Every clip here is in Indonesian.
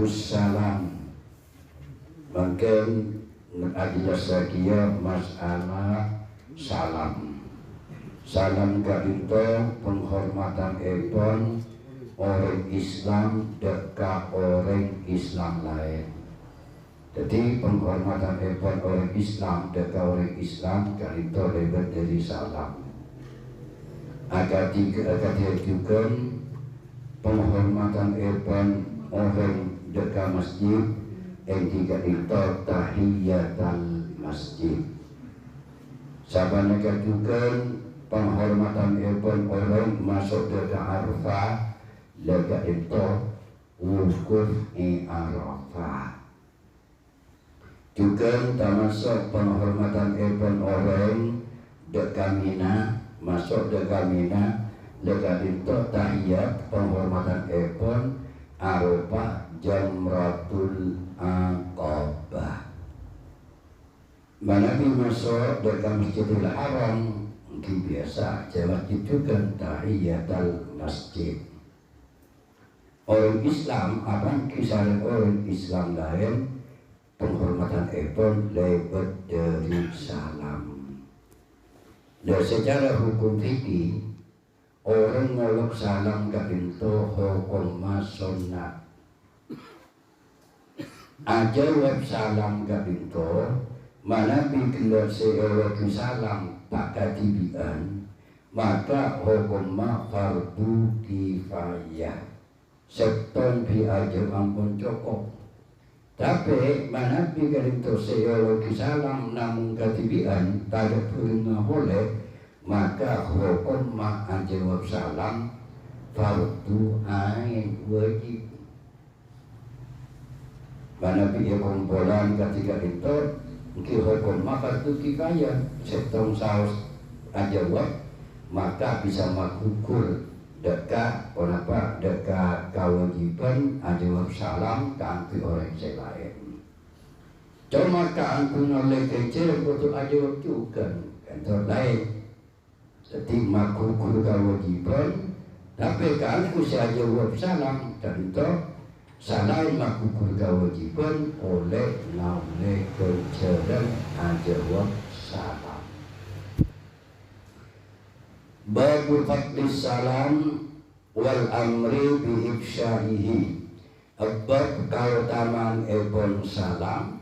salam. Mungkin adidas sakia masalah salam. Salam kadito penghormatan epon orang Islam dekat orang Islam lain. Jadi penghormatan epon orang Islam dekat orang Islam kadito lebih dari salam. Agak diajukan penghormatan epon orang dekat masjid yang kadito tahiyatul masjid. Sabana kajukan penghormatan epon orang masuk dekat Arafah lega itu wukuf Arafah. Juga termasuk penghormatan epon orang dekat Mina masuk dekat Mina lega itu tahiyat penghormatan epon Arafah Jamratul Aqabah. Mana masuk dekat Masjidil Haram mungkin biasa jamaah itu kan tahiyatul masjid. Orang Islam apa kisah orang Islam lain penghormatan epon lebih dari salam. Dan secara hukum fikih orang ngolok salam kapinto hukum sunnah. Ajawab salam kapinto mana bikin seorang salam tak katibian maka hukumnya fardu kifayah seton bi aja ampun cukup. Tapi mana bikin seorang salam namun katibian tak pernah boleh maka hukumnya ajawab salam fardu ain wajib. Mana bikin kumpulan ketika itu mungkin hukum maka itu kifayah setong saus ajawab maka bisa makukur dekat kenapa dekat kewajiban ajawab salam ke orang lain. Cuma keangkung oleh kecil untuk ajawab juga kantor lain. Jadi makukur kewajiban tapi keangkung si ajawab salam dan itu salam makukur kewajiban oleh naune kejaran ajawab salam. Babu fadlis salam wal amri bi ifsyaihi. Bab keutamaan epon salam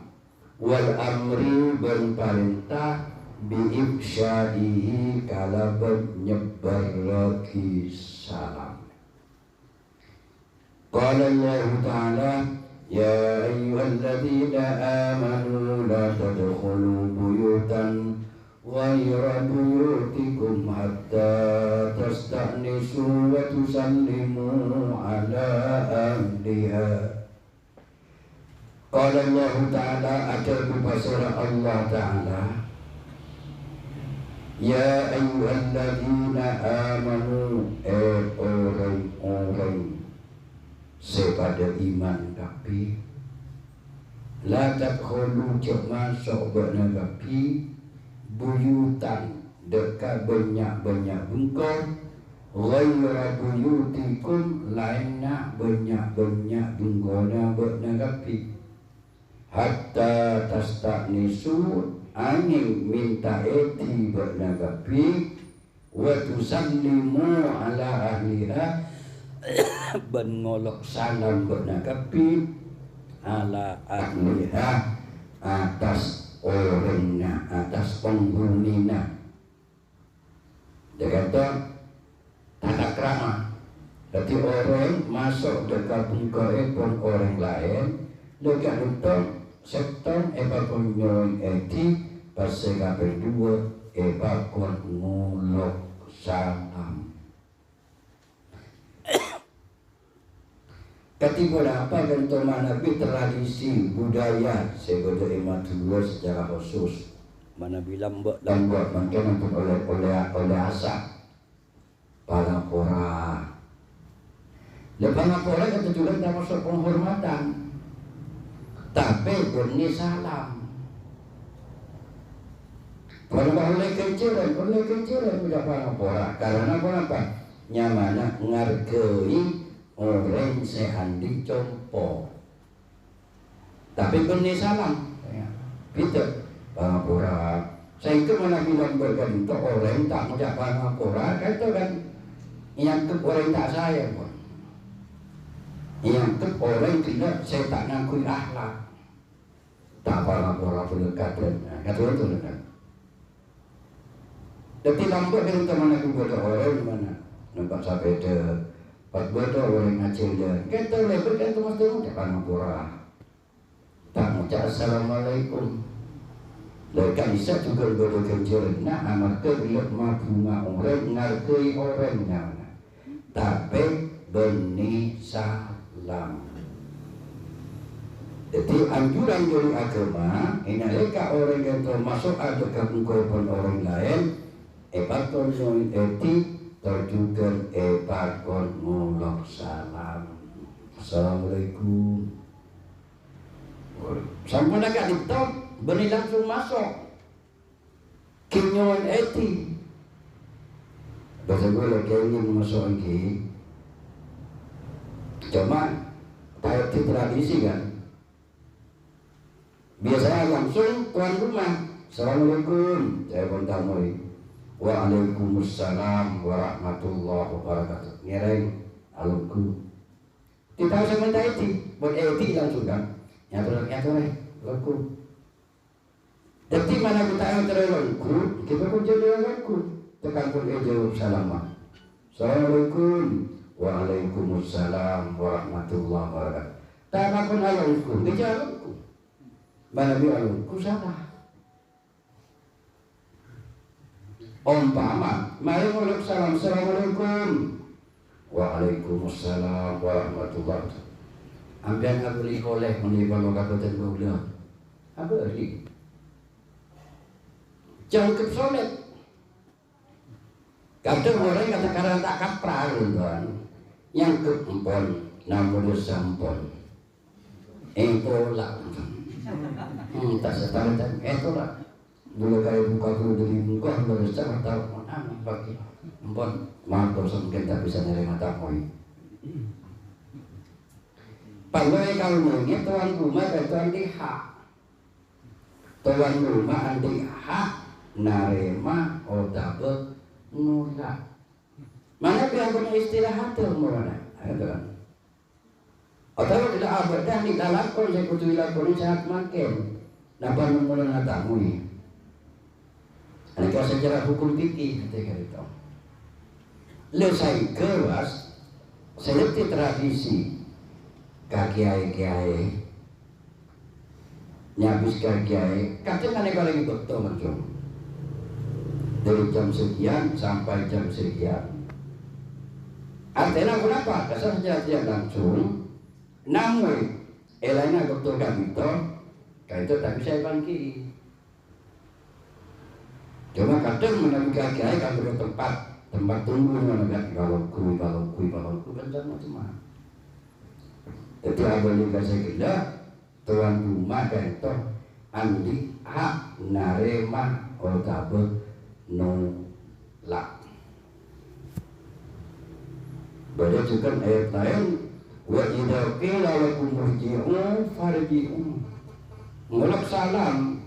wal amri ben perintah bi ifsyaihi kalaban nyebar lagi salam. Qala Allah Ta'ala ya ayyuhalladzina amanu la tadkhulu buyutan ghayra buyutikum hatta tasta'nisu wa tusallimu ala ahliha. Qala Allah Ta'ala ada berbahasa Allah Ta'ala ya ayyuhalladzina amanu orang-orang sepada iman tapi la tadkhulu masuk bernabi buyutan dekat banyak-banyak bengkok ghayra buyutikum lainnya banyak-banyak bengkona bernabi hatta tasta'nisu angin minta eti bernabi wa tusallimu ala ahliha ben ngolok salam bernagapi ala ahliha atas orangnya atas penghuninya. Dia kata tata krama. Jadi orang masuk dekat bungkau orang lain dekat utang seton pun eti pasal berdua pun ngolok salam. Ketika apa bentuk Nabi tradisi budaya sebagai iman dua secara khusus mana bilang lambat mungkin untuk oleh asap para pora. Lepas pora kata juga termasuk penghormatan, tapi bunyi salam. Kalau oleh kecilan sudah para pora karena apa? Nyamana ngargai orang sehandi compo Tapi benih salam, gitu. Pangapura. Saya itu mana bilang bergantung orang tak mau pangapura, kan itu kan yang ke orang tak sayang pun. Yang ke orang tidak saya tak ngakui akhlak. Tak pangapura pun dekat, kata itu dekat. Tapi lambat kan teman aku bodoh orang mana nampak sampai de pas bodoh orang ngacil dia kita lebar kan tu mesti mau depan pura tak mau assalamualaikum lekan bisa juga bodoh kecil nak amat kelihatan bunga orang ngargai orangnya tapi benih salam. Jadi anjuran dari agama ini mereka orang yang termasuk ada keunggulan orang lain Epakon noin eti terjugan epakon ngulok salam. Assalamualaikum. Sampai nak itu benih langsung masuk. Kinyoan eti. Bahasa gue lagi ingin masuk lagi. Cuma itu tradisi kan. Biasanya langsung tuan rumah. Assalamualaikum. Saya pun tamu. Waalaikumsalam warahmatullahi wabarakatuh. Ngereng alumku. Kita harus minta eti, buat eti langsung kan. Yang alumku. Jadi mana kita yang teralumku, kita pun jadi alumku. Tekan pun ejauh salam. Assalamualaikum. Waalaikumsalam warahmatullahi wabarakatuh. Tak pun alumku, dia alumku. Mana dia alumku salah. Umpama, mari muluk salam, assalamualaikum. Waalaikumsalam warahmatullahi wabarakatuh. Ambian aku li oleh menibang kabupaten Bogor. Apa li? Jangkep solet. Kadang orang kata karena tak kapral tuan. Yang keempon, namun sampon. Engkola. Tak setahun engkola. Dulu kaya buka dulu dari muka baru sangat tahu mana bagi empon maaf dosa mungkin tak bisa nerima tamu. Panggai kalau mungkin tuan rumah dan tuan hak. Tuan rumah andi hak narema otabek nolak. Mana biar punya istilah hati mana? Ada. Atau tidak abad dah di dalam konsep kutuilah sangat makin. Napa mengulang tamu ini? Mereka secara hukum fikih ketika itu. Lesai keras, seperti tradisi kiai-kiai, nyabis kiai, kadang mereka lagi betul macam dari jam sekian sampai jam sekian. Artinya kenapa? Kesan secara tidak langsung, namun elanya betul kami itu tak bisa bangkit. Cuma kadang menemukan kiai kan ada tempat tunggu menemukan balokku kencang macam-macam. Jadi apa yang saya kira tuan rumah dan toh andi hak narema otabe nolak. Baca juga ayat lain wa idza qila lakum irji'u farji'u. Ngolak salam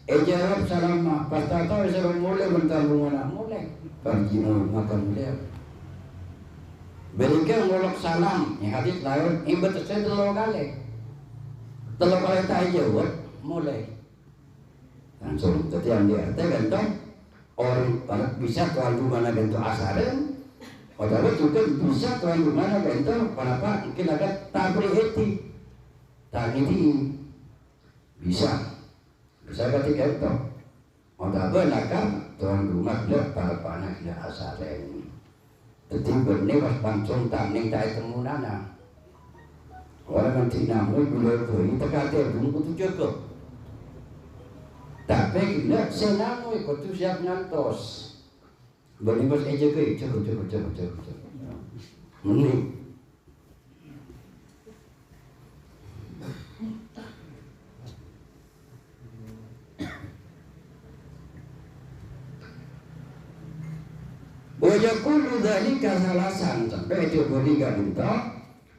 jawab salam pas tahu saya mulai bentar mana mulai pergi makan mulai berikan ngolok salam yang hadis lain ibadah saya telur kali tak jawab mulai langsung jadi yang diartikan gantong orang bisa tuan rumah gantong asaran padahal juga bisa tuan rumah gantong kenapa mungkin ada tabri eti tak ini bisa ketika itu ada benar kan tuan rumah dia para panas dia asalnya jadi benih pas langsung taning tak temunana orang nanti namun bila itu terkata belum butuh cukup tapi bila senamu itu siap ngantos benih pas cukup menih Wajah kulu dari kasalasan sampai itu berikan itu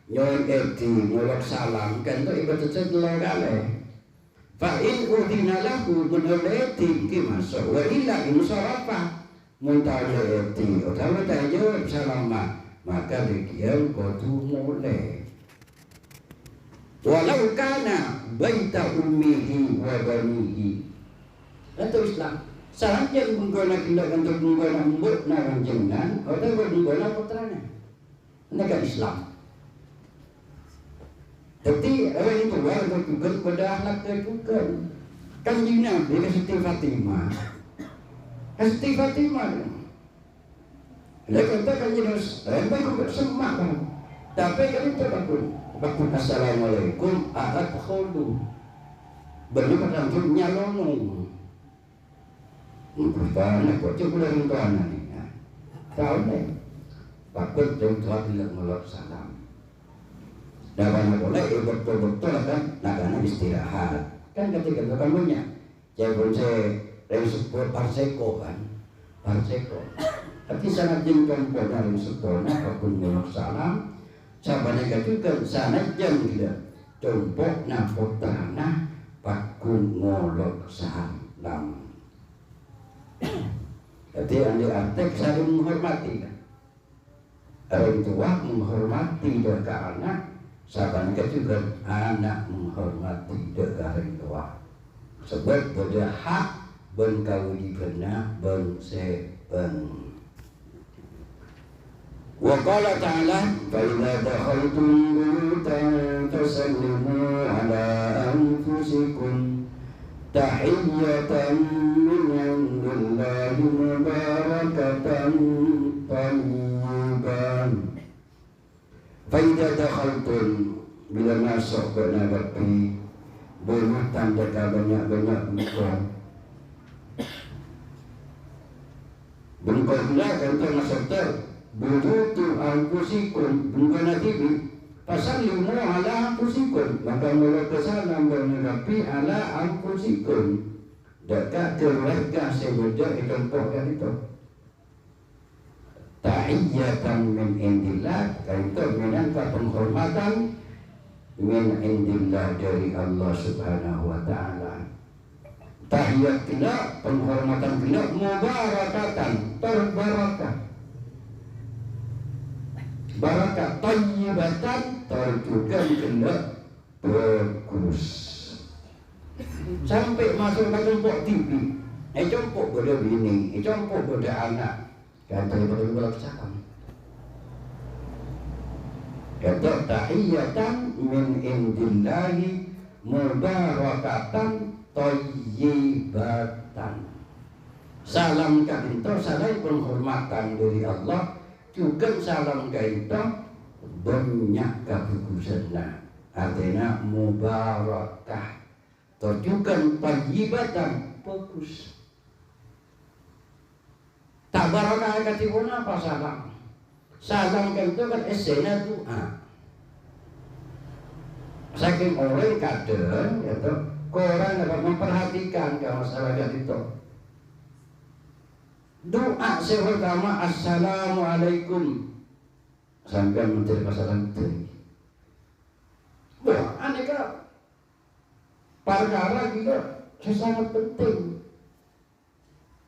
nyon eti ngolok salam kan to ibadah sedelo kale fa in udina lahu munalati ki masuk wa illa in sarafa muntalati utawa ta jawab salam maka dikian kudu mulai walau kana baita ummihi wa banihi itu Islam saranjen menggunakan tindakan untuk menggunakan mbut narang jenengan atau menggunakan putranya negara Islam. Jadi orang itu orang juga pada akhlak juga. Kan Nabi ke Siti Fatimah. Siti Fatimah. Dia katakan jenis, rempai juga semak kan. Tapi kan itu bakun assalamualaikum a'adkhulu. Berlipat langsung nyalonong. Pertanyaan kok coba dari tuan ni. Tahu deh. Bakun jauh bilang melok salam. Dan boleh betul-betul kan nakana istirahat. Kan ketika itu kamunya jangan saya support parseko kan. Parseko. Tapi sangat jengkan pada support nak bakun melok salam. Sabana juga sangat jeng kita. Tumpuk na putana bakun melok salam. Jadi anda artek saling menghormati kan. Orang tua menghormati doa anak, sahabat juga anak menghormati doa orang tua. Sebab pada hak ben kawuli benar ben seben. Wa qala ta'ala fa idza dakhaltum buyutan fasallimu ala anfusikum tahiyyatan min indillahi mubarakatan tayyiban. Fa idza dakhaltum bila masuk ke negeri buyutan dekat banyak-banyak bengkok kan masuk ter buyutu anfusikum bukan tibi fasallimu ala anfusikum maka mulai kesalam bernabi ala anfusikum dekat keluarga sebeda itu pokok itu tahiyyatan min indillah itu minangka penghormatan min indillah dari Allah Subhanahu wa taala. Tahiyat kita penghormatan kita mubarakatan terbarakah. Barakah tayyibatan terjugan kena bagus. Sampai masuk ke tempat TV. Compok pada bini, compok pada anak. Kata pada bulan cakap. Kata tahiyyatan min indillahi mubarakatan tayyibatan. Salam kita salam penghormatan dari Allah. Juga salam kita banyak kebagusan. Artinya mubarakah. Tujukan tayyibatan bagus. Tak barakah katipun apa salam. Salam itu kan esena doa. Saking orang kadang itu orang dapat memperhatikan ke masyarakat itu. Doa pertama assalamualaikum sampai menteri pasaran menteri. Wah, aneka perkara juga sangat penting.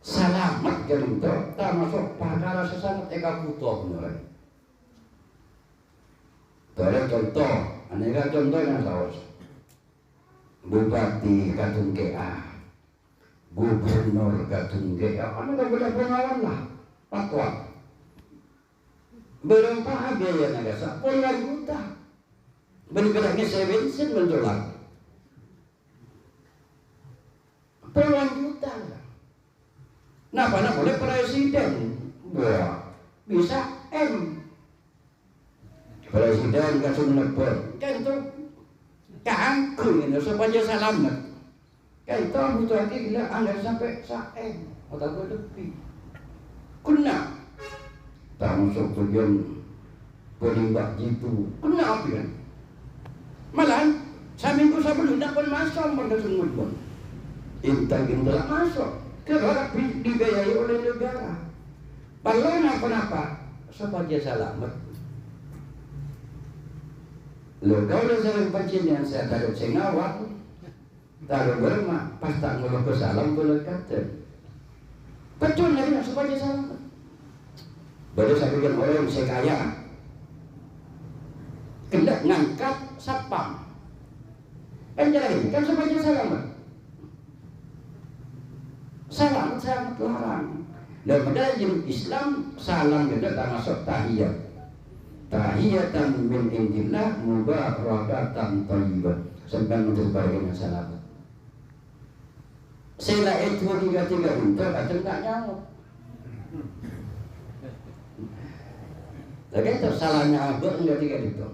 Selamat kalau itu termasuk perkara sangat eka butuh benar. Ada contoh, aneka contohnya saus. Bupati Kadung GA, Gubernur Kadung GA, aneka boleh pengawan lah, patwa. Berapa biaya negara? Puluhan juta. Benar-benarnya saya bensin menjual. Puluhan juta. Nah, mana boleh presiden? Wah, bisa M. Presiden kasih nebel, kan itu keangkung ini supaya selamat. Kan itu butuh lagi gila anda sampai M atau lebih. Kena, tak masuk tujuan pelimbah jitu. Kena apa kan? Malah, seminggu sebelum dapat masuk pada semua pun. Intak masuk. Kerana dibiayai oleh negara. Balona kenapa? Supaya selamat. Lho kalau sering panjenengan saya taruh sing awak, taruh bermak, pas tak nguluk salam boleh kata. Betul lagi nak supaya salam. Baru saya pikir orang saya kaya, kena ngangkat sapam. Kan jadi kan supaya salam. Salam sangat larang. Dan dalam Islam salam kita termasuk tahiyat. Tahiyatan min indillah mubarakatan thayyibah. Sampai untuk bagian salam. Sila itu 3 untuk kadang tak nyamuk. Lagi itu salahnya abang 3 itu.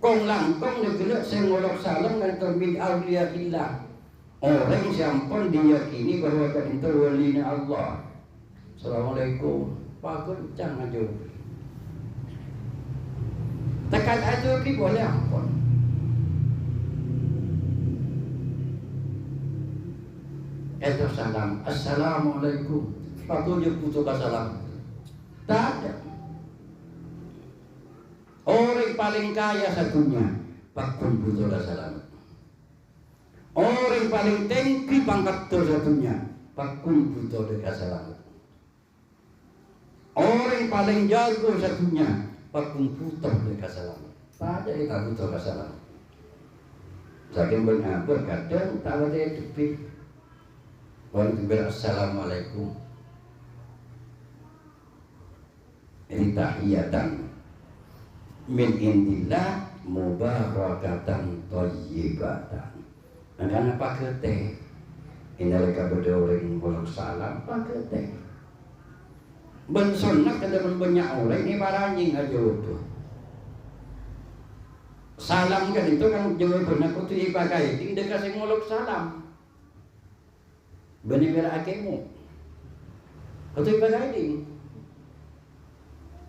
Kong langkong negeri saya ngolok salam dan terbit awliya illah. Orang yang pun diyakini bahwa itu walinya Allah. Assalamualaikum. Pakun jangan jauh. Tekan aja ki boleh ampun. Itu salam. Assalamualaikum. Pakun dia butuh salam. Tak ada. Orang paling kaya satunya pakun butuh salam. Orang paling tinggi pangkat satunya pakun butuh salam. Orang paling jago satunya pakun butuh salam. Tak ada kita butuh salam. Saking benar kadang tak ada tepi. Orang Assalamualaikum. Ini tahiyatan min indillah mubarakatan thayyibatan. Anak pakai teh. Ini mereka berdua orang bolak salam pakai teh. Ben sunnah kada banyak orang ini para anjing aja itu. Salam kan itu kan jauh benar kutu dipakai. Tidak kasih ngolok salam. Benar-benar akemu. Kutu dipakai ding.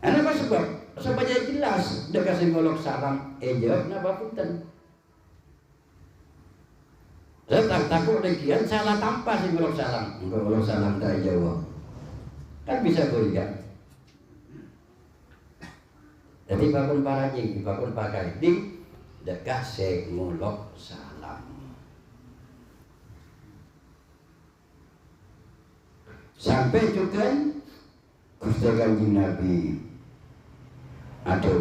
Apa sebab? Supaya jelas dia kasih ngolok salam. Jawab napa punten. Saya tak takut legian salah tanpa sih ngolok salam. Ngolok salam tak jawab. Kan bisa goyang. Jadi bakun para jing, bakun pakai ding dia kasih ngolok salam. Sampai juga Gusti Kanjeng Nabi ada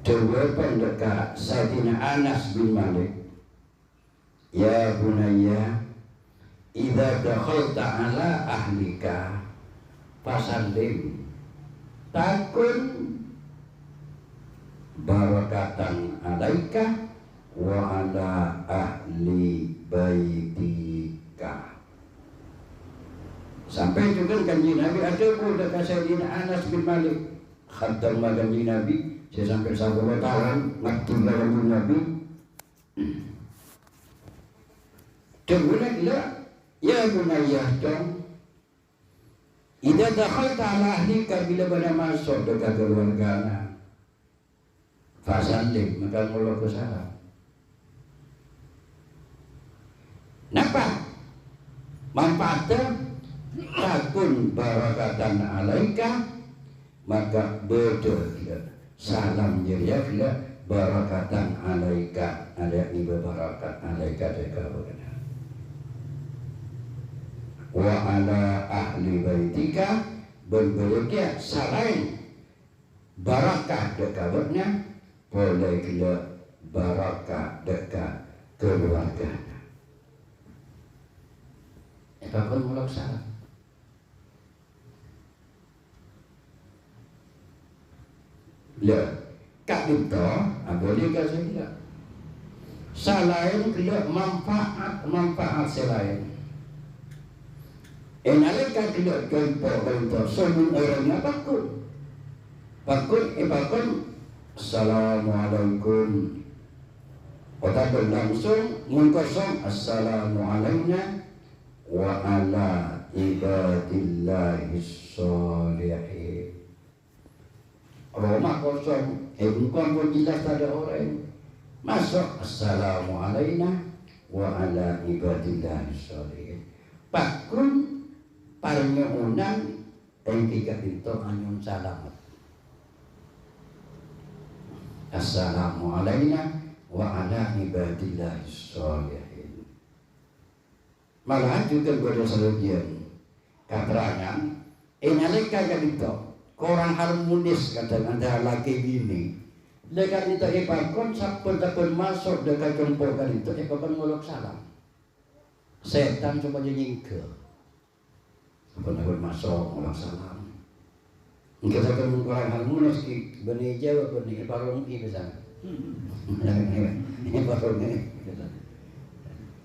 dua pendekar Sayyidina Anas bin Malik. Ya bunayya, idza dakhalta ala ahlika fasallim takun barakatan alaika wa ala ahli baitika. Sampai juga Kanjeng Nabi ada pun dekat Sayyidina Anas bin Malik khatam Kanjeng Nabi saya sampai 10 tahun ngatur Kanjeng Nabi. Kemudian ya bunayah dong. Idza dakhalta ala ahlika bila pada masuk dekat keluarga fasallim maka ngolok salam. Napa? Manfaatnya takun barakatan alaika maka betul salam ya barakatan alaika ada iba barakat alaika deka benar wa ala ahli baitika berberukia selain barakah deka benar boleh gila barakah deka keluarga. Apapun mulak salam. Lah, kak itu, boleh kasih tidak? Selain tidak manfaat selain. Enalika tidak contoh semua orangnya pakun. Pakun, Assalamualaikum. Otak langsung mengkosong Assalamualaikum wa ala ibadillahis sholihin. Rumah kosong, bukan pun jelas ada orang masuk Assalamualaikum wa ala ibadillahis sholihin. Pakun parnyunan yang tiga itu anyun salam. Assalamu alaina wa ala ibadillahis sholihin. Malahan juga pada sebagian keterangan nalika kadito kurang harmonis kadang antara laki bini. Dekat itu ipakon sampun masuk dekat jempol kadito ipakon nguluk salam. Setan coba nyingkel. Sampun masuk nguluk salam. Kita akan kurang harmonis ki benih Jawa benih barong ini bisa. Ini barong ini.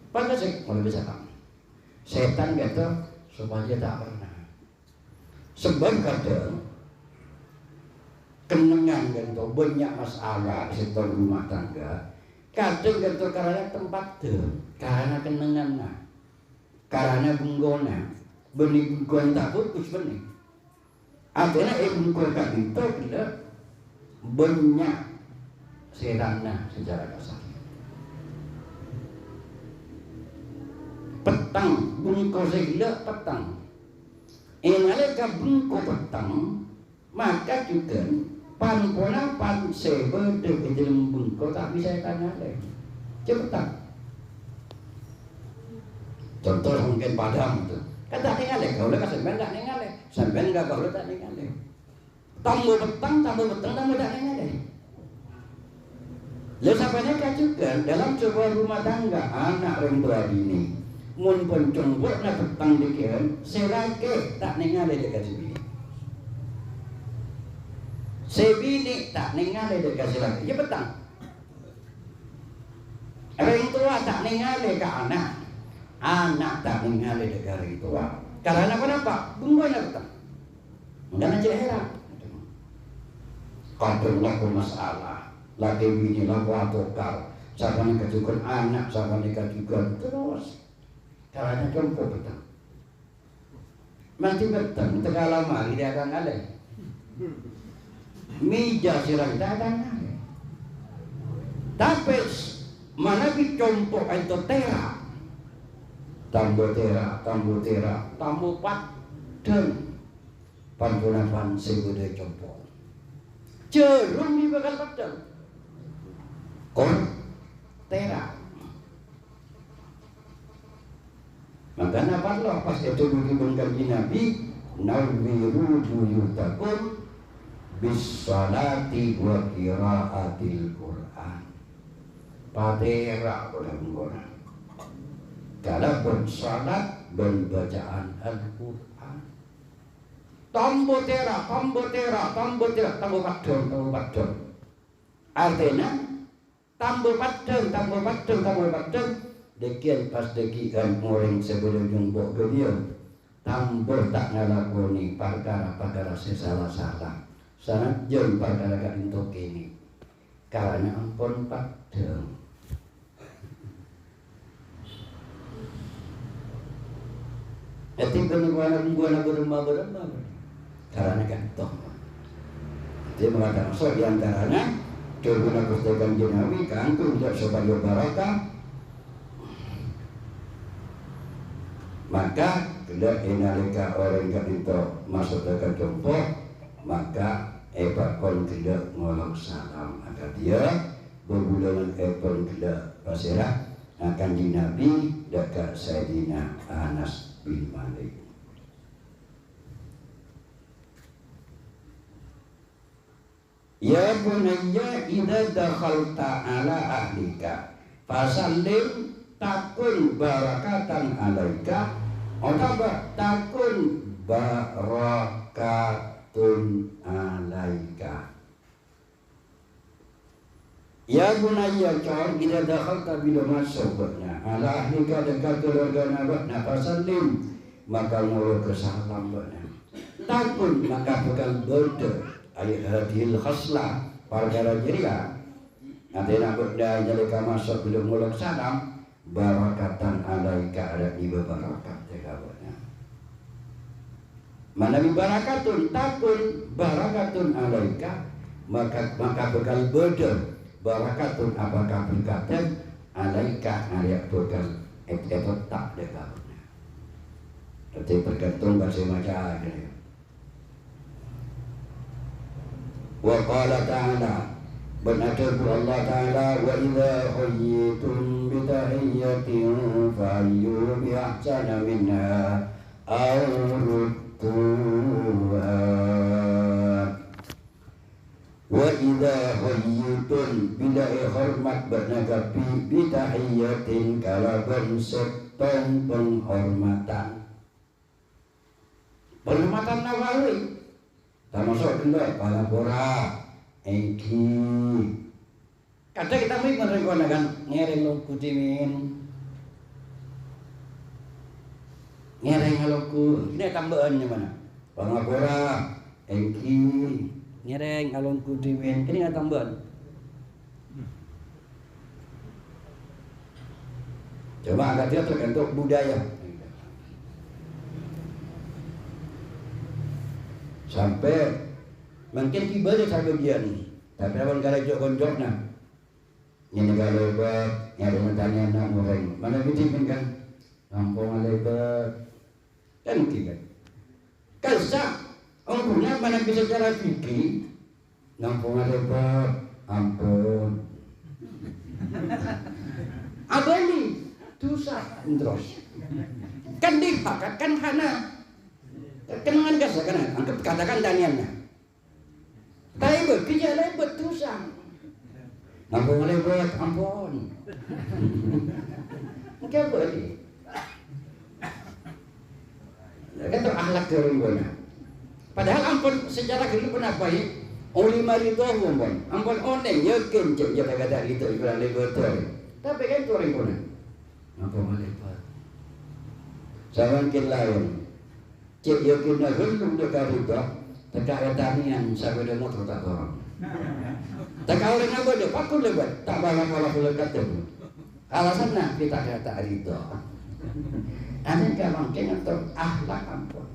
Pada sih kalau bisa kan. Setan gitu supaya tak pernah. Sebab kadang kenangan gitu banyak masalah di sekitar rumah tangga. Kadang gitu karena tempat tuh, karena kenangan karena bunggona, benih bunggona tak putus benih. Artinya bungkul itu kita banyak serana secara kasar. Petang bungkul segala petang. Nalika bungkul petang maka juga pan-pona pan sebe di dalam bungkul tak bisa tanya lagi. Cepat. Contoh mungkin padang itu. Kata ningali, kalau tak sampai tak ningali, sampai enggak kalau tak ningali. Tambah betang tak ningali. Lalu sampainya juga dalam sebuah rumah tangga anak orang tua bini, mun pencombor nak betang dikian, serake tak ningali dekat sini. Sebini tak ningali dekat serake, ya betang. Orang tua tak ningali ke anak. Anak tak ningali negara itu. Karena kenapa? Bungkul nak dan aja heran. Kadang laku masalah, lagi bini laku atokal, siapa nikah juga anak, siapa nikah juga terus. Karena jompo betang. Nanti betang, tengah lama dia akan ada. Meja sirang tak akan ada. Tapi mana jompo itu terak. Tambo tera, tambo padang panpunapan segede jempol. Jerum di bakal padang. Kon tera. Maka apa lah pas itu diberikan kanji Nabi, nawwiru buyutakum bis salati wa qiraatil Qur'an. Patera boleh kalau bersalat dan bacaan Al-Quran. Tambo tera, tambo padang. Artinya tambo padang. Dekian pas dekian orang sebelum jumbo ke dia. Tambo tak ngalakoni perkara salah. Sangat jauh perkara untuk ini. Karena ampun padang. Etik buana beremah karena gantung. Dia mengatakan so diantaranya coba pustakan jenawi kantung tidak supaya barakah. Maka tidak nalika orang itu masuk ke jompo maka epakon tidak ngolok salam maka dia berbulan epon tidak pasirah akan dinabi dekat Sayyidina Anas bin Malik. Ya bunayya idza dakhalta ala ahlika fasallim takun barakatan alaika atau takun barakatun alaika. Ya bunayya cor idza dakhalta bila masuk ala ahlika dekat keluarga nabakna fasallim maka ngulur ke salam takun maka bakal bodoh ayat hadil khaslah perkara jiria nanti nak dah jalika masuk belum ngulur salam barakatan alaika ada iba barakat tegabnya mana barakatun takun barakatun alaika maka bakal bodoh barakatun apakah berkatan alaika ayat bakal tak tegabnya jadi bergantung bahasa macam ini. Wa qala ta'ala benar Allah Ta'ala wa idza hayyitum bi tahiyyatin fayyu bi ahsana minha aw rudduha wa idza hayyitum bila hormat bernagapi bi tahiyyatin kalaban setong penghormatan Nawawi termasuk dulu palapora Eki kadang kita mau merencanakan ngereng loku dimin ngereng haloku ini tambahannya mana palapora Eki ngereng alonku dimin ini ada tambahan coba agak dia tergantung budaya sampai mungkin ibadah sebagian tapi abang kalau jok-jok nak ini kalau lebat yang bertanya nak orang mana bikin kan nampung lebat kan mungkin kan kalau sah orang punya mana bisa cara fikir nampung lebat ampun apa ini dosa terus kan dipakat kan hana kenangan kasar kan anggap katakan taniannya lebat, kerja lebat terusan. Nampung lebat, ampun. Mungkin apa ni? Kata akhlak kerana. Padahal ampun secara kehidupan apa ya? Oleh mari tu ampun. Ampun oneng, yakin cek jaga kata itu ibarat lebat tu. Tapi kan tu orang pun. Nampung lebat. Jangan lain. Cek yakin nak hendak dekat itu. Tegak tanian sahaja motor tak orang. Tegak orang apa dia pakul lebat tak bala-bala lekat tu. Alasannya kita kata itu. Ane kalau mungkin untuk akhlak ampun.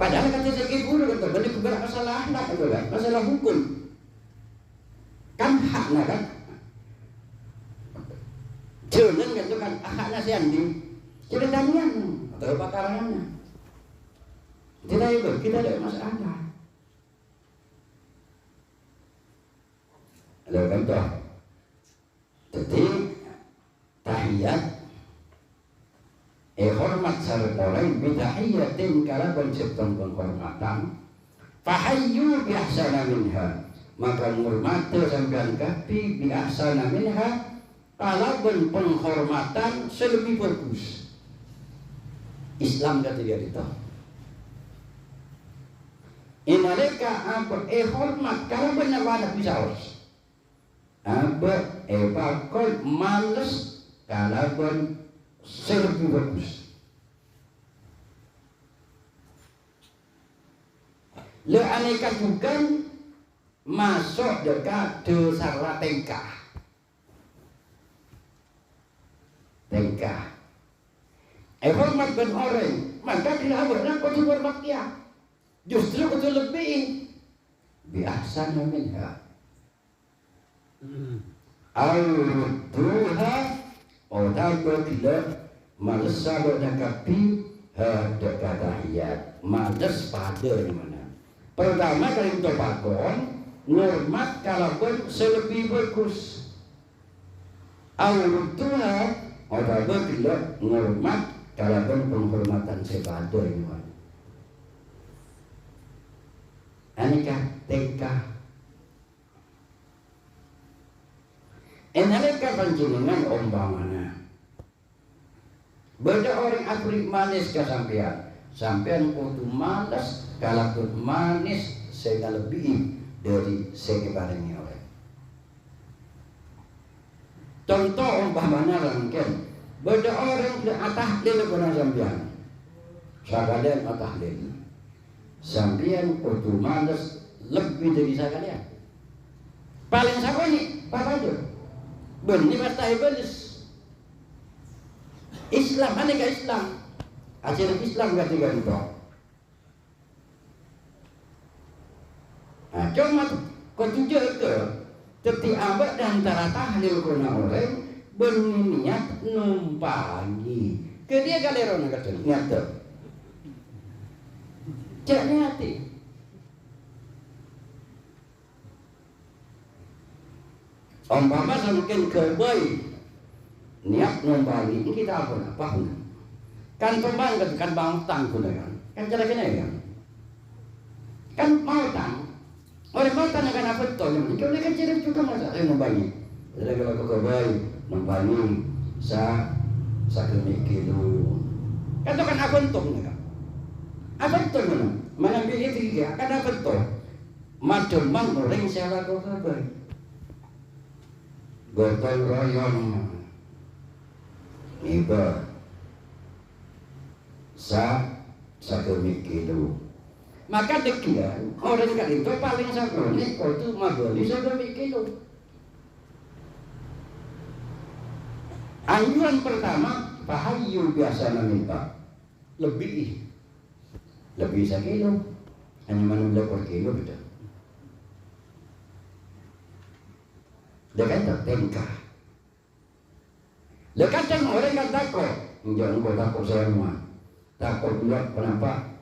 Padahal kata segi guru kata benda bergerak masalah akhlak itu kan, masalah hukum. Kan haknya kan. Jangan kan tu kan haknya si Andi. Jadi tanian. Atau bakarannya tidak itu, kita ada masalah ada contoh jadi tahiyat hormat sareng bidahiyatin kalaban septong penghormatan fahayyu biahsana minha maka ngurmati sampean kapi biahsana minha kalaban penghormatan selebih bagus Islam kata dia itu. Inaleka apa hormat kalau benar wadah pisaos. Apa bakal males kalau selebih bagus. Le aneka bukan masuk dekat desara tengkah. Hormat ben orang, maka tidak benar kau hormat dia. Justru kau lebih biasa minha. Al-Ruduha Otak bila males sahabat nakapi dekat tahiyat males pada di mana. Pertama kali kita pakon ngormat kalau pun selebih bagus. Al-Ruduha Otak bila ngormat kalaupun penghormatan sepadan ini, aneka tengkah, enaleka panjenengan umpamana, beda orang Afrik manis ke sampean kudu malas, kalaupun manis saya lebih dari sekebarangnya oleh. Contoh umpamana rangken. Beda orang atahlil kepada sampean. Sekalian atahlil. Sampean kudu malas lebih dari sekalian. Paling siapa ni? Apa aja? Benih mata iblis. Islam, aneka Islam. Ajaran Islam kata gitu. Nah, cuma kau tunjuk ke teti abad dan antara tahlil kuna orang berniat numpangi ke dia galerona kata nyata cak niati Umpama mungkin kebai niat nombali ini kita apa pun kan tombang kan bang tang pun kan cara kena kan mau tang orang mau tang kan apa tuh yang kalau kan cara juga masa nombali jadi kalau kebai nombali sa kilo kan tu kan apa tuh apa tuh mana pilih tiga kan apa tuh macam orang salah kau kebai gotong royong iba satu kilo maka dekian orang kan itu paling sakoni kau tu mabeli 1 kilo. Anjuran pertama pahayu biasa minta lebih 1 kilo hanya manusia per kilo beda. Dekat tertengkah. Dekat orang kan takut. Jangan kau takut semua. Takut juga kenapa?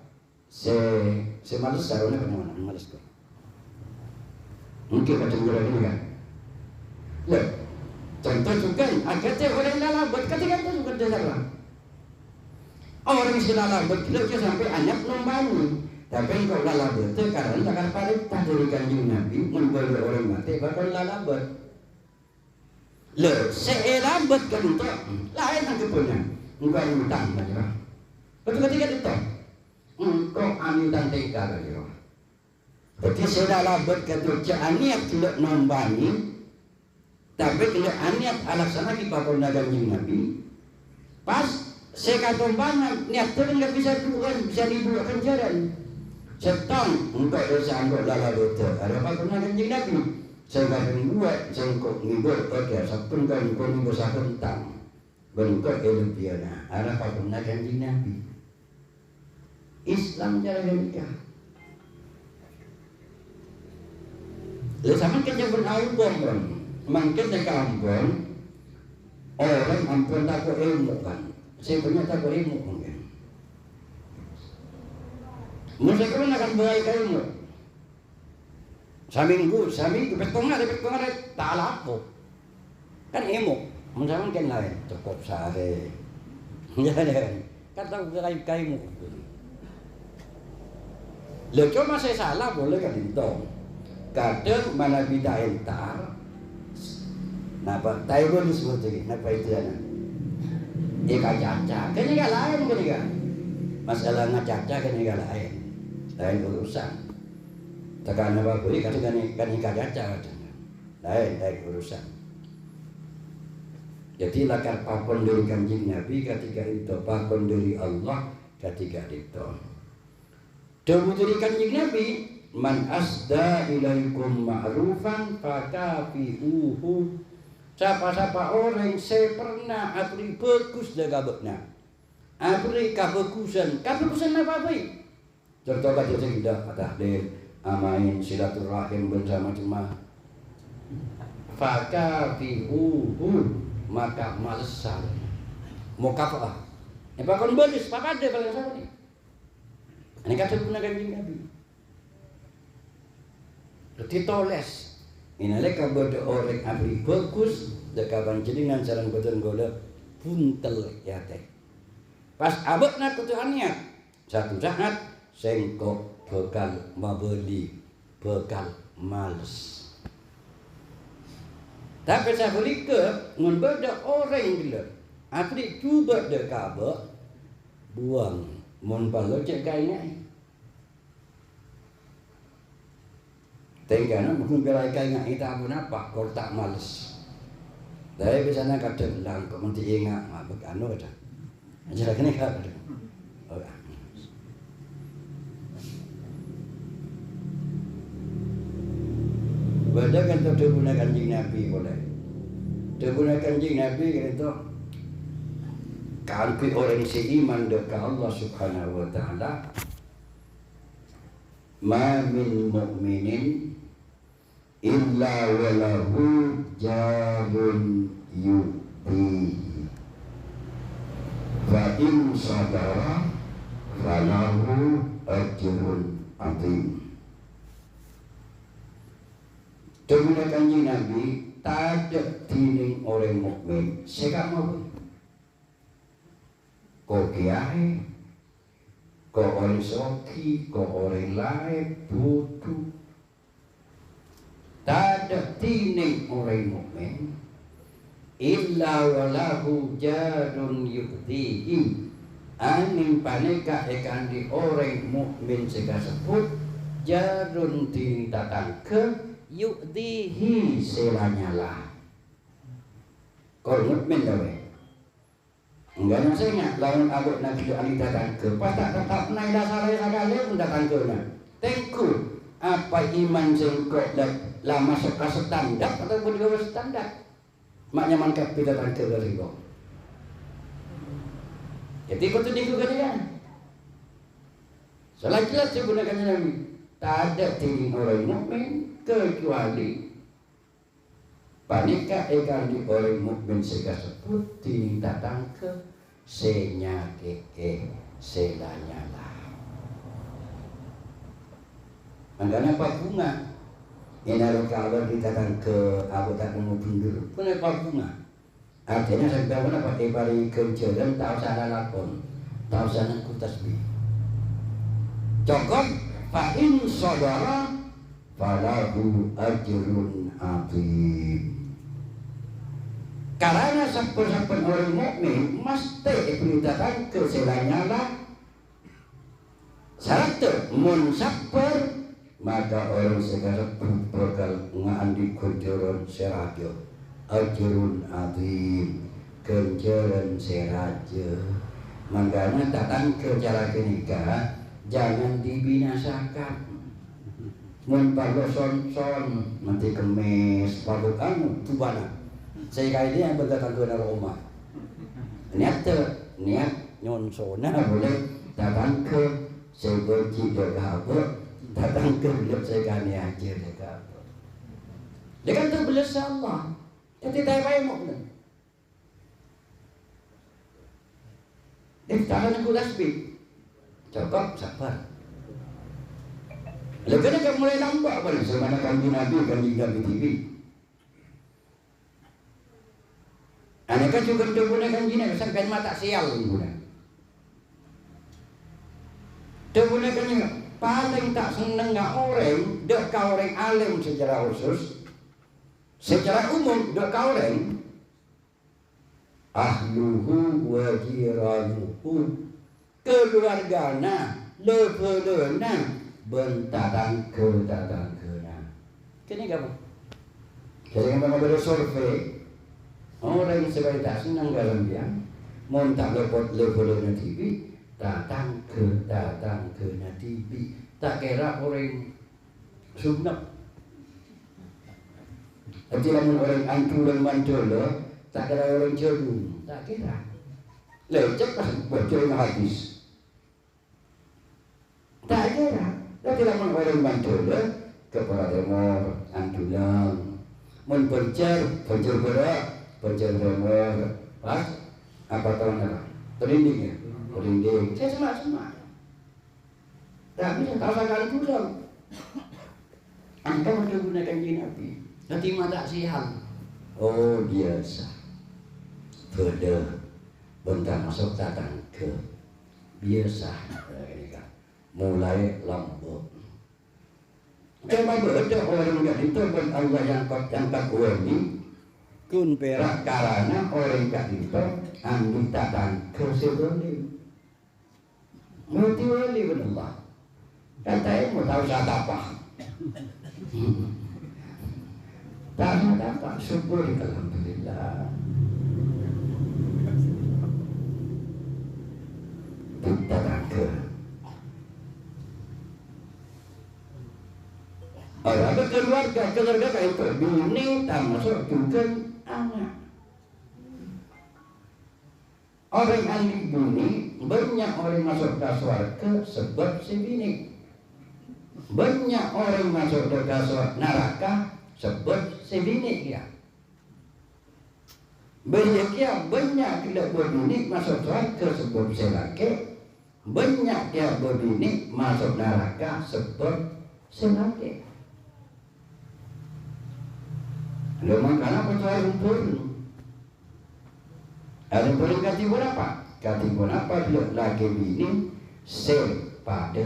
Malas sarungnya kenapa? Malas kau. Mungkin macam ini kan. Lihat. Contoh juga, akhirnya orang lalabot ketika itu juga salah. Orang lalabot dia sampai anak nombani. Tapi kalau lalabot itu karena takkan parita dari kanjeng Nabi membawa orang mati bakal lalabot. Le, seelabot kan itu lain ang kepunya. Engkau utang saja. Betul ketika itu, engkau amitan teka saja. Jadi seelabot kan itu aniat tidak nombani, tapi tidak aniat alasan lagi pakon kanjeng Nabi. Pas sekatombang niat itu nggak bisa dibuatkan jalan. Setong engkau dosa engkau lalabot. Ada pakon kanjeng Nabi. Saya akan buat sengkok ngibur pada sabun kan kau ngibur sabun tang bentuk elepiana arah pakun kanjeng Nabi Islam cara nikah. Lalu sama kerja beralbum kan, mungkin dekat ambon orang ampun takut ilmu kan, saya punya takut ilmu mungkin. Mesti kau nak baik ilmu. Saminggu petongah tak laku kan emok misalkan kan lain cukup sehari jadi kan tahu kaimu lo cuma saya salah boleh kan itu kadang mana bida entar napa tahu disebut lagi napa itu ya caca kan ini lain kan masalah ngacaca kan ini lain urusan. Tekan apa boleh kadang kan caca lain urusan. Jadi lakar pakon dari kanjeng Nabi ketika itu pakon dari Allah ketika itu. Dawuh dari kanjeng Nabi man asda ilaikum ma'rufan fakafi'uhu. Siapa-siapa orang saya pernah apri bagus dah kabutna. Apri kabagusan apa? Contoh kata tidak tahlil amain silaturahim bersama jemaah fakafi'uhu maka malesal mukafah pakon bagus pakade paling sama ni ini kata guna kanjeng Nabi ditoles inale kabode orang abri bagus dekaban jenengan sareng boten golek buntel ya teh pas abotna kutuhannya satu saat sengkok bekal mabeli bekal males. Tapi saya beli ke ngunbada orang gila. Apri cuba dek kabel buang mun palo cek kainya. Tengah mungkin belai kainya kita pun apa kau tak males. Dari biasanya kadang lang kau mesti ingat mabuk anu ada. Ajar kene kada. Beda kan tu guna kanjeng Nabi boleh. Guna kanjeng Nabi kan itu kalau orang seiman dekat Allah Subhanahu Wa Taala, ma min mu'minin illa walahu jarun yuti. Fa in sadara falahu ajrun azim. Dawuh kanjeng Nabi, tak mawon. Kok kiai, kok orang soki, kok orang lain butuh. Tak ada tining orang mukmin illa walahu jadun yuktihi. Aning paneka ekan di orang mukmin sekasebut jadun tintatang ke yuktihi selanyala. Kalau mukmin dawe enggak nasinya lawan abot nak ali datang ke pas tak tetap naik dasar sekali datang ke na tengku apa iman sengkok lah masuk ke standar ataupun di bawah standar maknya mangkap kita datang ke berigo jadi kau tu diku kan salah jelas sebenarnya Nabi tak ada tinggi orang mukmin kecuali panika ekan di orang mukmin sekasebut tinggi datang ke senya keke selanya lah. Makanya apa bunga? Ini kalau kita datang ke anggota umum dulu, kenapa bunga? Artinya saya bilang apa? Ipari kerjaan tahu sana lakon, tahu sana kutasbih. Cukup fa'in saudara falahu ajrun azim. Karena sampun-sampun orang mukmin mesti diberitakan ke selanyala syarat mun saper maka orang sekarang bakal ngandi kunjuran serajo ajrun azim kunjuran serajo. Makanya datang ke cara kenika jangan dibinasakan. Mun parlo son nanti kemes parlo kamu tu bana. Saya kali ini yang berdatang ke rumah. Niat nyonsona boleh datang ke seperti berkabut, datang ke bilik saya kali aja berkabut. Dia kan terbelas Allah. Jadi tak payah mau kan. Dia tangan aku tasbih. Cukup sabar. Lalu kan mulai nampak pada semana kanji Nabi TV. Aneka juga gunakan jinak sampai mata sial guna. Gunakan paling tak seneng nggak orang, dek kau orang alim secara khusus, secara umum dek kau orang ahluhu wa jiranuhu keluargana levelena bentatang kena. Kini kamu? Jadi kamu boleh survei. Orang yang sebagai tak senang dalam dia, mau tak lepot levelnya TV, datang ke TV, tak kira orang sunat. Tapi namun orang antu dan mantul, tak kira orang jodoh, tak kira. Lecek lah bocor habis. Tak kira. Tapi namun orang mantul, kepala demor, antulang, menpercer berat. Penjara pas apa tahun apa? Terinding ya? Terinding. Saya semak. Tapi saya tahu sekali pulang. Anda sudah gunakan Nabi. Nanti mata sial. Oh biasa. Beda. Bentar masuk datang ke biasa. Mulai lambok. Memang beda orang yang ditolong Allah yang takwa ini. Kun perak karena orang kat itu andi datang ke sebelum mati wali benar. Katanya mau tahu saat apa? Tak apa, syukur alhamdulillah. Datang ke orang keluarga kayak itu bini tak masuk juga anak. Orang ahli bumi banyak orang masuk ke surga sebab si bini. Banyak orang masuk ke neraka sebab si bini dia. Banyak tidak berbini masuk surga sebab si laki. Banyak dia berbini masuk neraka sebab si laki. Lalu makanya percaya rumpun. Ada boleh katibun apa? Katibun apa bila lagi bini pada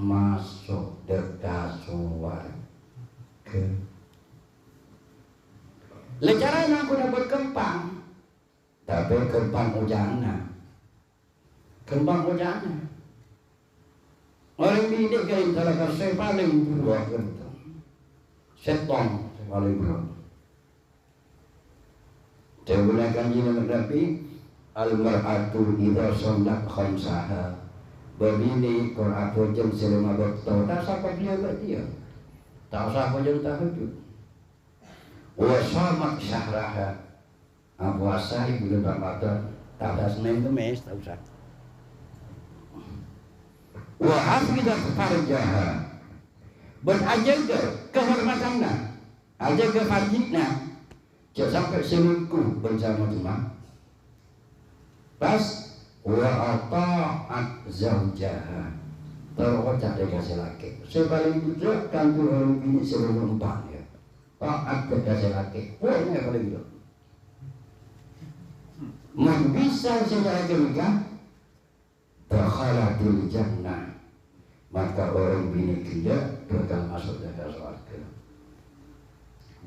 masuk dekat suarga. Lecaranya aku dah berkembang, tapi kembang ujana. Kembang ujana. Orang bini kain talaga saya paling buruk gitu. Setong paling buruk. Dia gunakan jinak Nabi al-mar'atu idza sallat khamsaha. Berbini Quran jam selama waktu tak siapa dia berdia. Tak siapa jam tahajud. Wa shamat syahraha. Puasa bulan Ramadan tak ada Senin Kemis tak usah. Wa hafizat farjaha. Berajaga kehormatannya. Ajaga farjina. Jangan sampai selingkuh bersama teman. Pas wa ata'at zawjaha. Terocak dia kasih laki. Sepaling budak kan tu orang bini sebelum empat ya. Taat dia kasih laki. Pokoknya kalau gitu. Bisa secara kemika takhalatul jannah. Maka orang bini gila bakal masuk dalam surga.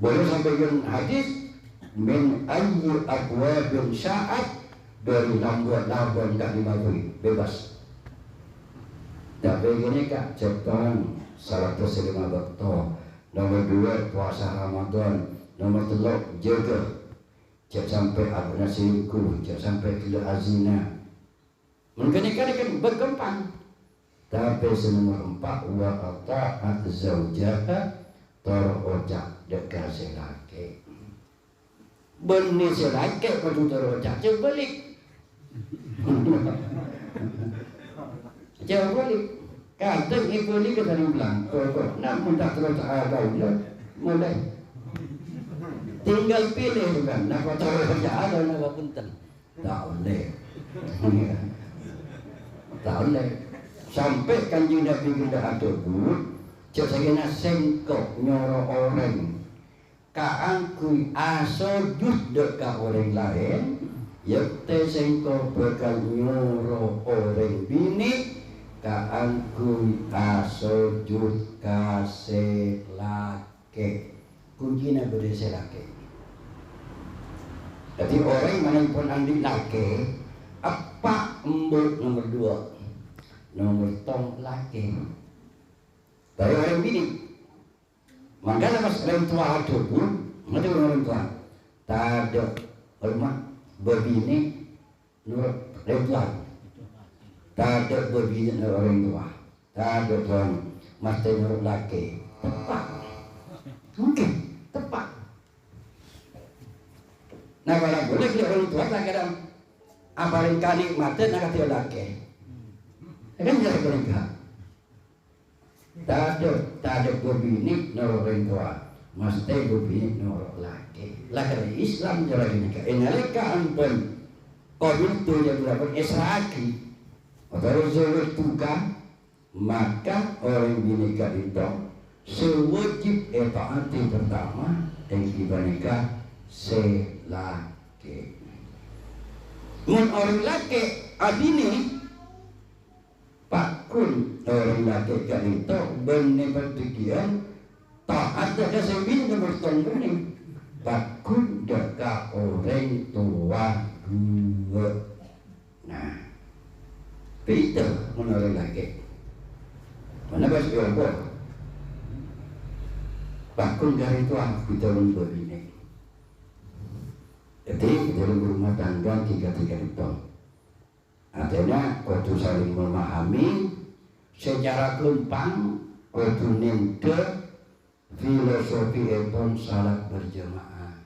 Boleh sampaikan hadis min ayyi abwabin sya'at, dari lambuan-lambuan tak dimagui, bebas. Tak begini kak, Jepang 105 waktu. Nomor 2 puasa Ramadan. Nomor 3 jaga. Jangan sampai abna selingkuh, jangan sampai gila azina. Mungkin kan berkembang. Tapi nomor 4 wa ata'at zawjaha, terocak dekat selaki. Benih selaki kalau terocak balik. Jauh balik. Kadang ibu ni kita bilang, namun tak terocak agak mulai. Tinggal pilih bukan, nak terocak ada nak punten. Tak boleh. Tak boleh. Sampai kanjeng Nabi kita ada pun, cakap sengkok nyoro orang. Kaangkui asojud dekat orang lain. Yakte sengkok bakal nyoro orang bini. Kaangkui asojud kasih laki. Kuncinya berdasar laki. Jadi orang mana pun andi laki, apa embut nomor 2. Nomor tong laki. Dari orang bini. Makanya mas orang tua ada pun, macam orang tua. Tak ada hormat berbini nur orang tua. Tak ada berbini nur orang tua. Tak ada tuan mati nur laki. Tepat. Mungkin tepat. Nah kalau boleh dia orang tua tak kadang apalagi kali mati nak dia laki. Kan jadi berengkah. Tak ada berbini nur orang tua. Mesti berbini nur laki. Laki Islam jalan nikah. Inalika ampun qabil tu yang berapa israki atau zulul tuka, maka orang binika itu sewajib taati pertama yang dibanika selaki. Mun orang laki adini pakun orang laki kan itu benih bertujuan taat ada sebin bertanggung pakun dekat orang tua dua. Nah, beda menurut laki. Mana bahasa Jawa? Pakun dari tua kita untuk ini. Jadi dalam rumah tangga 3 itu. Artinya kudu saling memahami secara gampang, kudu ninde filosofi epon salat berjamaah.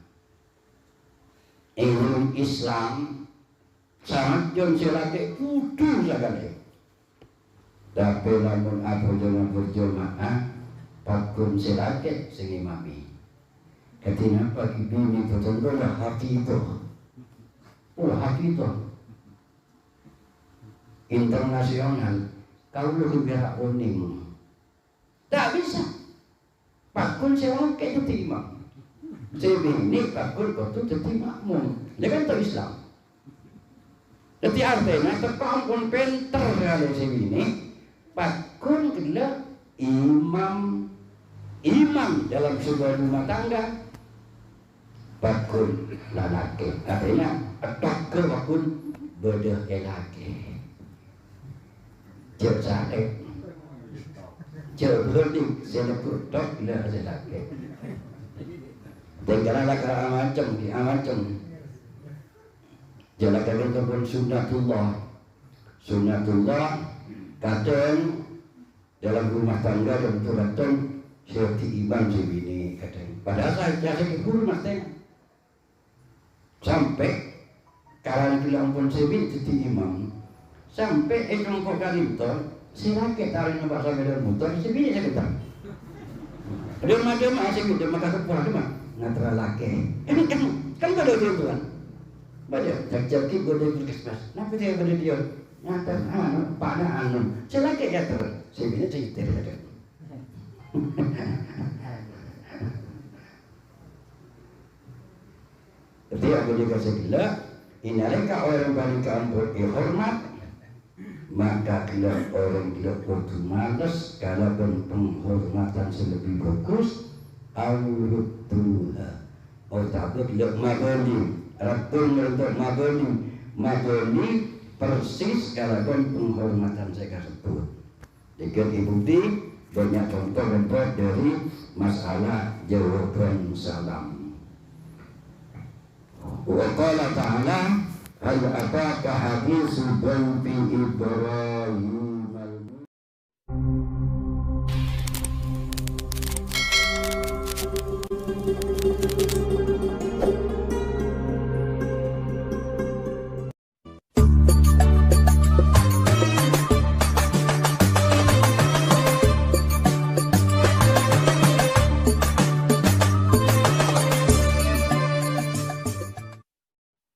Ilmu Islam sangat jon selake kudu sakale. Tapi lamun aku jangan berjamaah, pakun selake sing imami. Ketika pagi bini betul-betul hati itu. Hati itu. Internasional, kalau lu bergerak uning, tak bisa. Pakun sewa kayak itu terima. Sebini pakun kau tu terima mung. Dia kan tak Islam. Jadi artinya terpampun pinter kali sini pakun kena imam dalam sebuah rumah tangga pakun lalaki artinya atok ke pakun bodoh lelaki jauh sakit jauh berdik saya kutok lah lelaki tinggal lagi amacem jalan kebun sunnatullah kadang dalam rumah tangga dan turatan seperti imam sebini kadang padahal saya guru mas sampai karena bilang pun sebini jadi imam sampai ekong kok kalimtor silake tarik nembak sampai dalam motor sebini saya kata dia masih gitu maka sepuluh dia ngatra laki ini kan ada tuan baca terjadi gue berkesmas kenapa dia pada dia nyata pada anu silake ya terus sebini cerita ada jadi aku juga sebila inalika orang balikan berhormat maka kalau orang tidak butuh malas kalau penghormatan selebih bagus awrudduha otaknya tidak mabani Rabbun untuk mabani persis kalau penghormatan saya sebut dengan bukti banyak contoh dari masalah jawaban salam. Wa qala ta'ala hal ataka haditsu Ibrahim